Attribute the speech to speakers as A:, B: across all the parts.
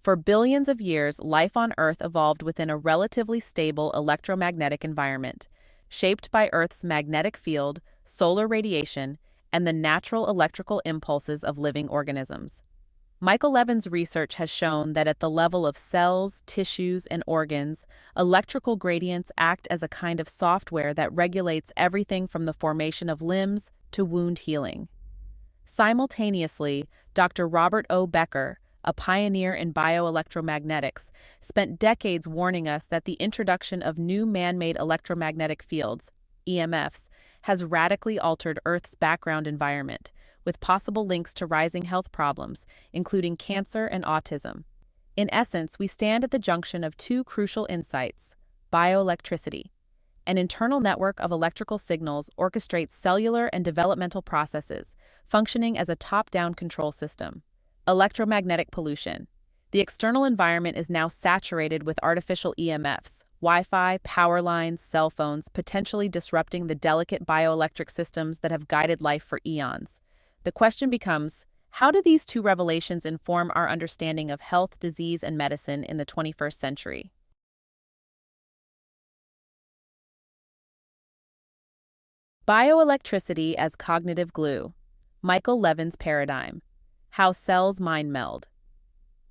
A: For billions of years, life on Earth evolved within a relatively stable electromagnetic environment, shaped by Earth's magnetic field, solar radiation, and the natural electrical impulses of living organisms. Michael Levin's research has shown that at the level of cells, tissues, and organs, electrical gradients act as a kind of software that regulates everything from the formation of limbs to wound healing. Simultaneously, Dr. Robert O. Becker, a pioneer in bioelectromagnetics, spent decades warning us that the introduction of new man-made electromagnetic fields, EMFs, has radically altered Earth's background environment, with possible links to rising health problems, including cancer and autism. In essence, we stand at the junction of two crucial insights: bioelectricity. An internal network of electrical signals orchestrates cellular and developmental processes, functioning as a top-down control system. Electromagnetic pollution. The external environment is now saturated with artificial EMFs, Wi-Fi, power lines, cell phones, potentially disrupting the delicate bioelectric systems that have guided life for eons. The question becomes, how do these two revelations inform our understanding of health, disease, and medicine in the 21st century? Bioelectricity as cognitive glue. Michael Levin's paradigm. How cells mind meld.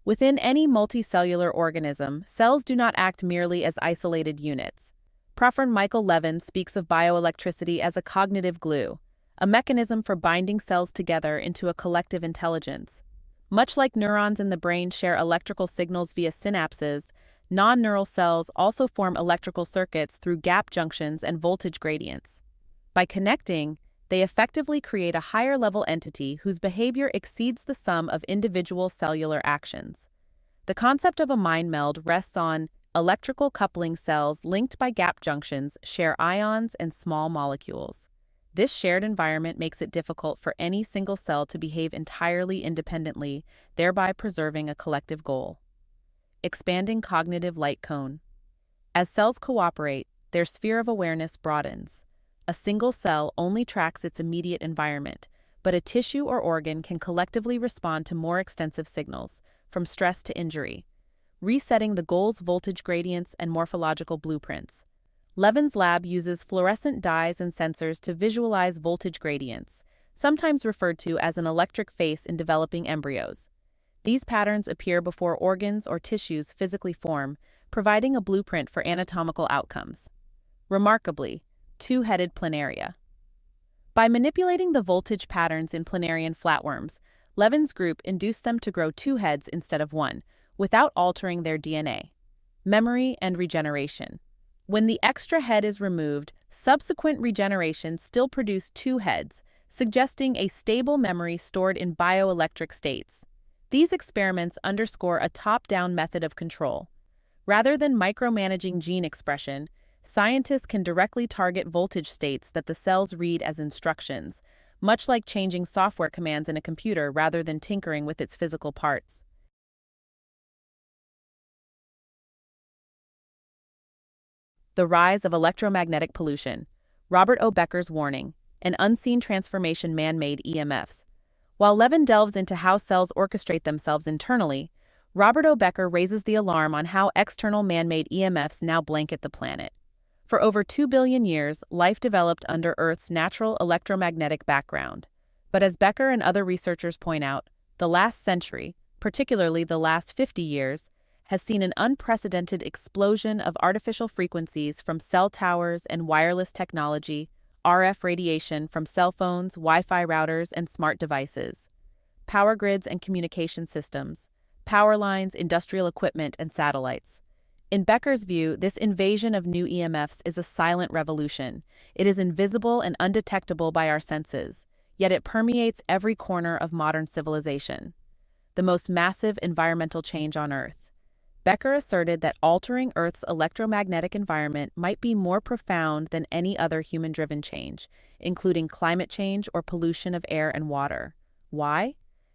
A: Within any multicellular organism, cells do not act merely as isolated units. Professor Michael Levin speaks of bioelectricity as a cognitive glue, a mechanism for binding cells together into a collective intelligence. Much like neurons in the brain share electrical signals via synapses, non-neural cells also form electrical circuits through gap junctions and voltage gradients. By connecting, they effectively create a higher-level entity whose behavior exceeds the sum of individual cellular actions. The concept of a mind meld rests on electrical coupling cells linked by gap junctions share ions and small molecules. This shared environment makes it difficult for any single cell to behave entirely independently, thereby preserving a collective goal. Expanding cognitive light cone. As cells cooperate, their sphere of awareness broadens. A single cell only tracks its immediate environment, but a tissue or organ can collectively respond to more extensive signals, from stress to injury, resetting the goal's voltage gradients and morphological blueprints. Levin's lab uses fluorescent dyes and sensors to visualize voltage gradients, sometimes referred to as an electric face in developing embryos. These patterns appear before organs or tissues physically form, providing a blueprint for anatomical outcomes. Remarkably, two-headed planaria. By manipulating the voltage patterns in planarian flatworms, Levin's group induced them to grow two heads instead of one, without altering their DNA. Memory and regeneration. When the extra head is removed, subsequent regeneration still produced two heads, suggesting a stable memory stored in bioelectric states. These experiments underscore a top-down method of control. Rather than micromanaging gene expression, scientists can directly target voltage states that the cells read as instructions, much like changing software commands in a computer rather than tinkering with its physical parts. The rise of electromagnetic pollution. Robert O. Becker's warning, an unseen transformation man-made EMFs. While Levin delves into how cells orchestrate themselves internally, Robert O. Becker raises the alarm on how external man-made EMFs now blanket the planet. For over 2 billion years, life developed under Earth's natural electromagnetic background. But as Becker and other researchers point out, the last century, particularly the last 50 years, has seen an unprecedented explosion of artificial frequencies from cell towers and wireless technology, RF radiation from cell phones, Wi-Fi routers, and smart devices, power grids and communication systems, power lines, industrial equipment, and satellites. In Becker's view, this invasion of new EMFs is a silent revolution. It is invisible and undetectable by our senses, yet it permeates every corner of modern civilization. The most massive environmental change on Earth. Becker asserted that altering Earth's electromagnetic environment might be more profound than any other human-driven change, including climate change or pollution of air and water. Why?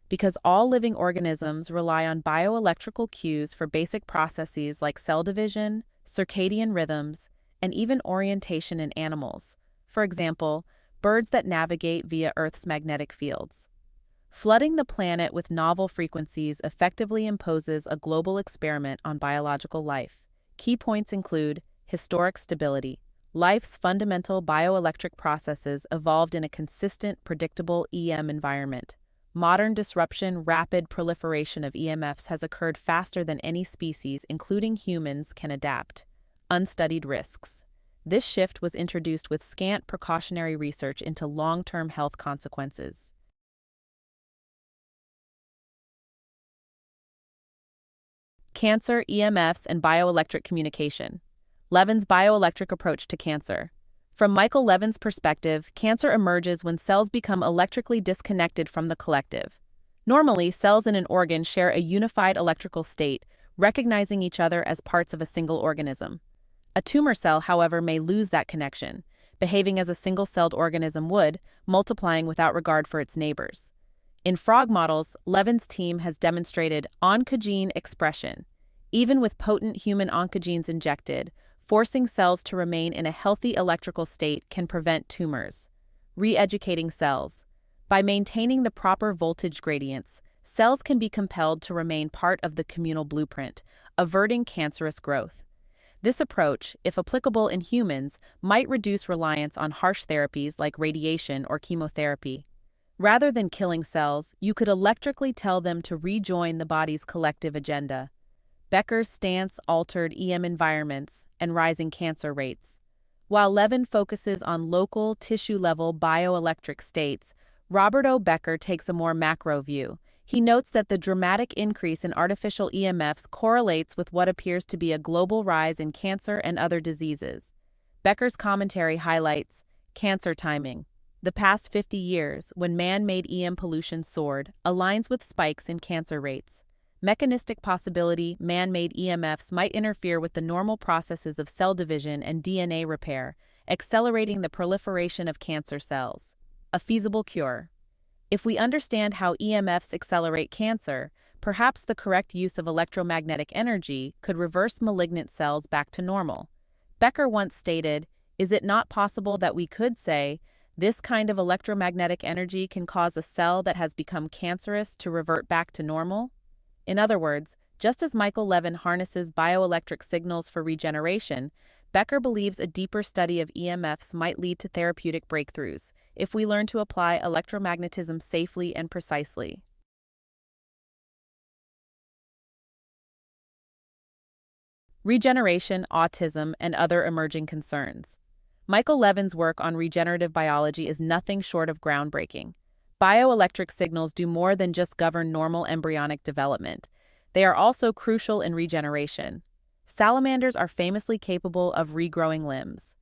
A: Because all living organisms rely on bioelectrical cues for basic processes like cell division, circadian rhythms, and even orientation in animals. For example, birds that navigate via Earth's magnetic fields. Flooding the planet with novel frequencies effectively imposes a global experiment on biological life. Key points include historic stability. Life's fundamental bioelectric processes evolved in a consistent, predictable EM environment. Modern disruption, rapid proliferation of EMFs has occurred faster than any species, including humans, can adapt. Unstudied risks. This shift was introduced with scant precautionary research into long-term health consequences. Cancer, EMFs, and bioelectric communication. Levin's bioelectric approach to cancer. From Michael Levin's perspective, cancer emerges when cells become electrically disconnected from the collective. Normally, cells in an organ share a unified electrical state, recognizing each other as parts of a single organism. A tumor cell, however, may lose that connection, behaving as a single-celled organism would, multiplying without regard for its neighbors. In frog models, Levin's team has demonstrated oncogene expression. Even with potent human oncogenes injected, forcing cells to remain in a healthy electrical state can prevent tumors. Re-educating cells. By maintaining the proper voltage gradients, cells can be compelled to remain part of the communal blueprint, averting cancerous growth. This approach, if applicable in humans, might reduce reliance on harsh therapies like radiation or chemotherapy. Rather than killing cells, you could electrically tell them to rejoin the body's collective agenda. Becker's stance altered EM environments and rising cancer rates. While Levin focuses on local, tissue-level bioelectric states, Robert O. Becker takes a more macro view. He notes that the dramatic increase in artificial EMFs correlates with what appears to be a global rise in cancer and other diseases. Becker's commentary highlights cancer timing. The past 50 years, when man-made EM pollution soared, aligns with spikes in cancer rates. Mechanistic possibility, man-made EMFs might interfere with the normal processes of cell division and DNA repair, accelerating the proliferation of cancer cells. A feasible cure. If we understand how EMFs accelerate cancer, perhaps the correct use of electromagnetic energy could reverse malignant cells back to normal. Becker once stated, "Is it not possible that we could say, this kind of electromagnetic energy can cause a cell that has become cancerous to revert back to normal?" In other words, just as Michael Levin harnesses bioelectric signals for regeneration, Becker believes a deeper study of EMFs might lead to therapeutic breakthroughs if we learn to apply electromagnetism safely and precisely. Regeneration, autism, and other emerging concerns. Michael Levin's work on regenerative biology is nothing short of groundbreaking. Bioelectric signals do more than just govern normal embryonic development. They are also crucial in regeneration. Salamanders are famously capable of regrowing limbs.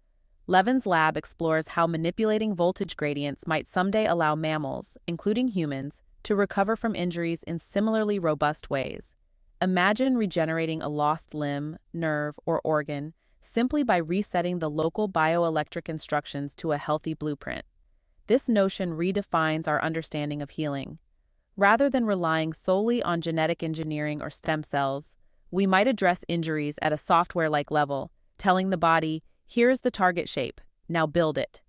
A: Levin's lab explores how manipulating voltage gradients might someday allow mammals, including humans, to recover from injuries in similarly robust ways. Imagine regenerating a lost limb, nerve, or organ simply by resetting the local bioelectric instructions to a healthy blueprint. This notion redefines our understanding of healing. Rather than relying solely on genetic engineering or stem cells, we might address injuries at a software-like level, telling the body, "Here's the target shape, now build it."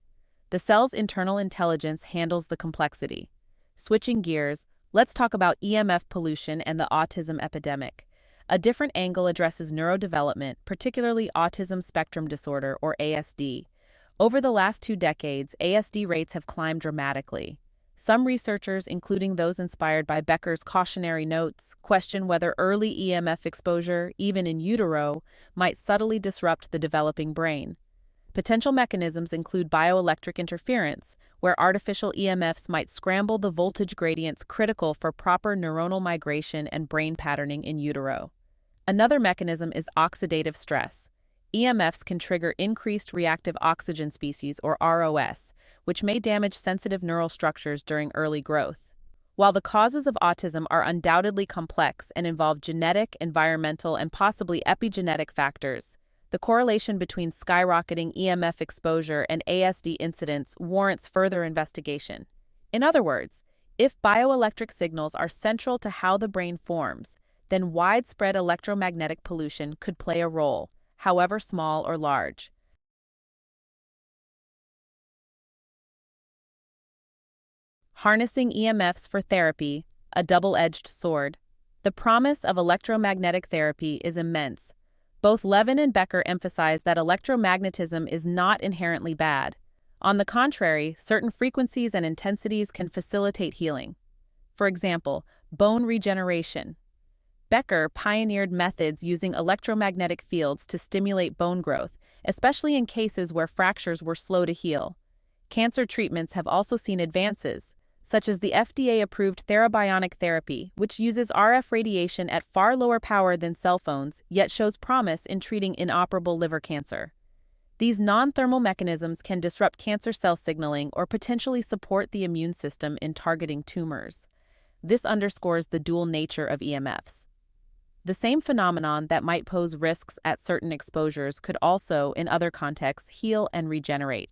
A: The cell's internal intelligence handles the complexity. Switching gears, let's talk about EMF pollution and the autism epidemic. A different angle addresses neurodevelopment, particularly autism spectrum disorder, or ASD. Over the last 2 decades, ASD rates have climbed dramatically. Some researchers, including those inspired by Becker's cautionary notes, question whether early EMF exposure, even in utero, might subtly disrupt the developing brain. Potential mechanisms include bioelectric interference, where artificial EMFs might scramble the voltage gradients critical for proper neuronal migration and brain patterning in utero. Another mechanism is oxidative stress. EMFs can trigger increased reactive oxygen species, or ROS, which may damage sensitive neural structures during early growth. While the causes of autism are undoubtedly complex and involve genetic, environmental, and possibly epigenetic factors, the correlation between skyrocketing EMF exposure and ASD incidence warrants further investigation. In other words, if bioelectric signals are central to how the brain forms, then widespread electromagnetic pollution could play a role, however small or large. Harnessing EMFs for therapy, a double-edged sword. The promise of electromagnetic therapy is immense. Both Levin and Becker emphasize that electromagnetism is not inherently bad. On the contrary, certain frequencies and intensities can facilitate healing. For example, bone regeneration. Becker pioneered methods using electromagnetic fields to stimulate bone growth, especially in cases where fractures were slow to heal. Cancer treatments have also seen advances, such as the FDA-approved Therabionic therapy, which uses RF radiation at far lower power than cell phones, yet shows promise in treating inoperable liver cancer. These non-thermal mechanisms can disrupt cancer cell signaling or potentially support the immune system in targeting tumors. This underscores the dual nature of EMFs. The same phenomenon that might pose risks at certain exposures could also, in other contexts, heal and regenerate.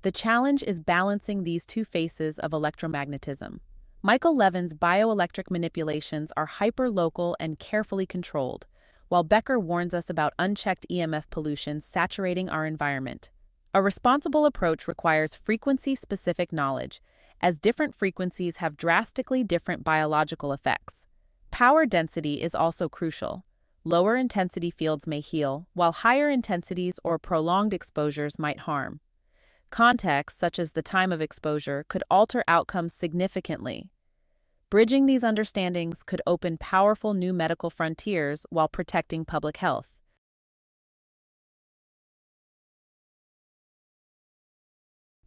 A: The challenge is balancing these two faces of electromagnetism. Michael Levin's bioelectric manipulations are hyperlocal and carefully controlled, while Becker warns us about unchecked EMF pollution saturating our environment. A responsible approach requires frequency-specific knowledge, as different frequencies have drastically different biological effects. Power density is also crucial. Lower intensity fields may heal, while higher intensities or prolonged exposures might harm. Context, such as the time of exposure, could alter outcomes significantly. Bridging these understandings could open powerful new medical frontiers while protecting public health.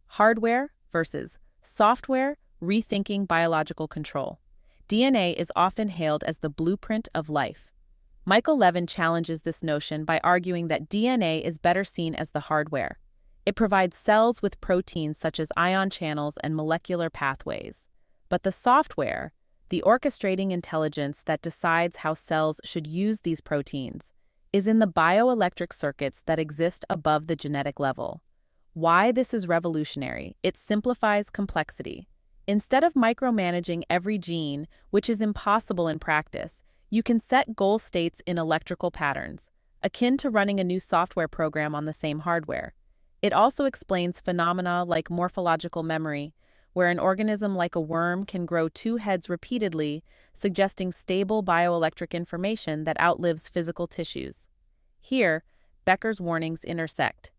A: Hardware versus software, rethinking biological control. DNA is often hailed as the blueprint of life. Michael Levin challenges this notion by arguing that DNA is better seen as the hardware. It provides cells with proteins such as ion channels and molecular pathways. But the software, the orchestrating intelligence that decides how cells should use these proteins, is in the bioelectric circuits that exist above the genetic level. Why this is revolutionary? It simplifies complexity. Instead of micromanaging every gene, which is impossible in practice, you can set goal states in electrical patterns, akin to running a new software program on the same hardware. It also explains phenomena like morphological memory, where an organism like a worm can grow two heads repeatedly, suggesting stable bioelectric information that outlives physical tissues. Here, Becker's warnings intersect.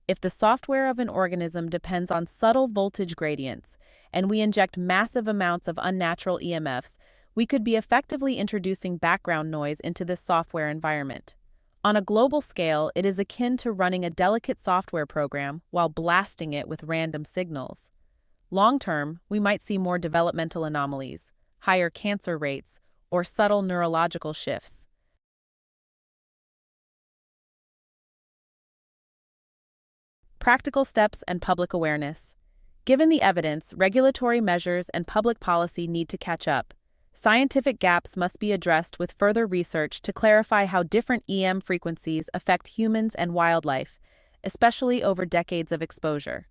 A: If the software of an organism depends on subtle voltage gradients, and we inject massive amounts of unnatural EMFs, we could be effectively introducing background noise into this software environment. On a global scale, it is akin to running a delicate software program while blasting it with random signals. Long-term, we might see more developmental anomalies, higher cancer rates, or subtle neurological shifts. Practical steps and public awareness. Given the evidence, regulatory measures and public policy need to catch up. Scientific gaps must be addressed with further research to clarify how different EM frequencies affect humans and wildlife, especially over decades of exposure.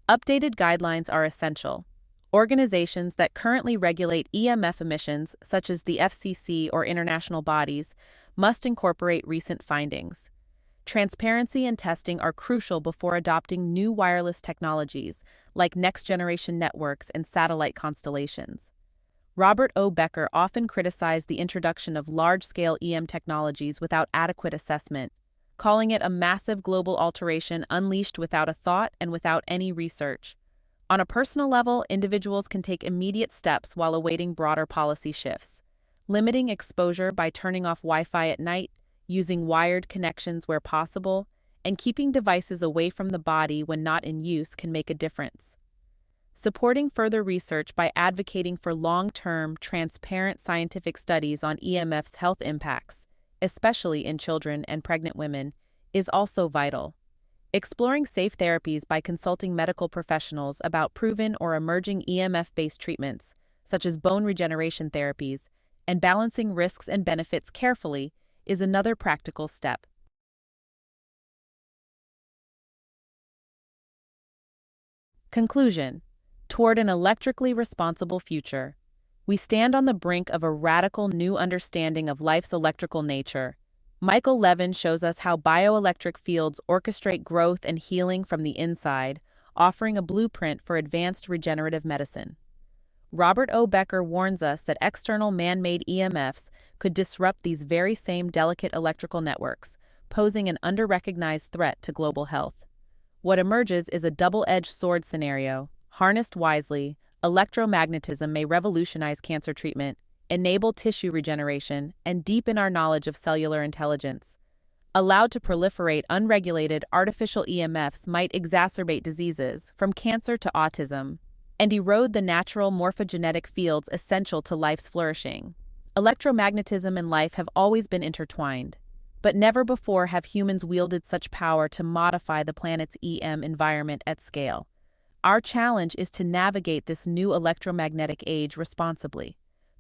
A: Updated guidelines are essential. Organizations that currently regulate EMF emissions, such as the FCC or international bodies, must incorporate recent findings. Transparency and testing are crucial before adopting new wireless technologies, like next-generation networks and satellite constellations. Robert O. Becker often criticized the introduction of large-scale EM technologies without adequate assessment, calling it a massive global alteration unleashed without a thought and without any research. On a personal level, individuals can take immediate steps while awaiting broader policy shifts. Limiting exposure by turning off Wi-Fi at night, using wired connections where possible, and keeping devices away from the body when not in use can make a difference. Supporting further research by advocating for long-term, transparent scientific studies on EMF's health impacts, especially in children and pregnant women, is also vital. Exploring safe therapies by consulting medical professionals about proven or emerging EMF-based treatments, such as bone regeneration therapies, and balancing risks and benefits carefully is another practical step. Conclusion. Toward an electrically responsible future, we stand on the brink of a radical new understanding of life's electrical nature. Michael Levin shows us how bioelectric fields orchestrate growth and healing from the inside, offering a blueprint for advanced regenerative medicine. Robert O. Becker warns us that external man-made EMFs could disrupt these very same delicate electrical networks, posing an under-recognized threat to global health. What emerges is a double-edged sword scenario. Harnessed wisely, electromagnetism may revolutionize cancer treatment, enable tissue regeneration, and deepen our knowledge of cellular intelligence. Allowed to proliferate unregulated artificial EMFs might exacerbate diseases, from cancer to autism, and erode the natural morphogenetic fields essential to life's flourishing. Electromagnetism and life have always been intertwined, but never before have humans wielded such power to modify the planet's EM environment at scale. Our challenge is to navigate this new electromagnetic age responsibly.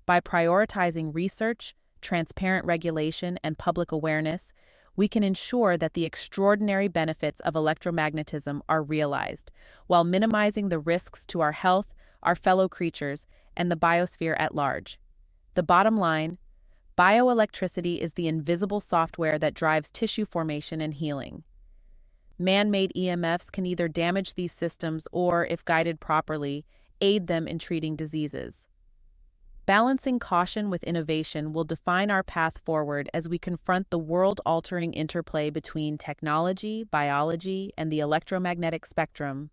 A: By prioritizing research, transparent regulation, and public awareness, we can ensure that the extraordinary benefits of electromagnetism are realized, while minimizing the risks to our health, our fellow creatures, and the biosphere at large. The bottom line: bioelectricity is the invisible software that drives tissue formation and healing. Man-made EMFs can either damage these systems or, if guided properly, aid them in treating diseases. Balancing caution with innovation will define our path forward as we confront the world-altering interplay between technology, biology, and the electromagnetic spectrum.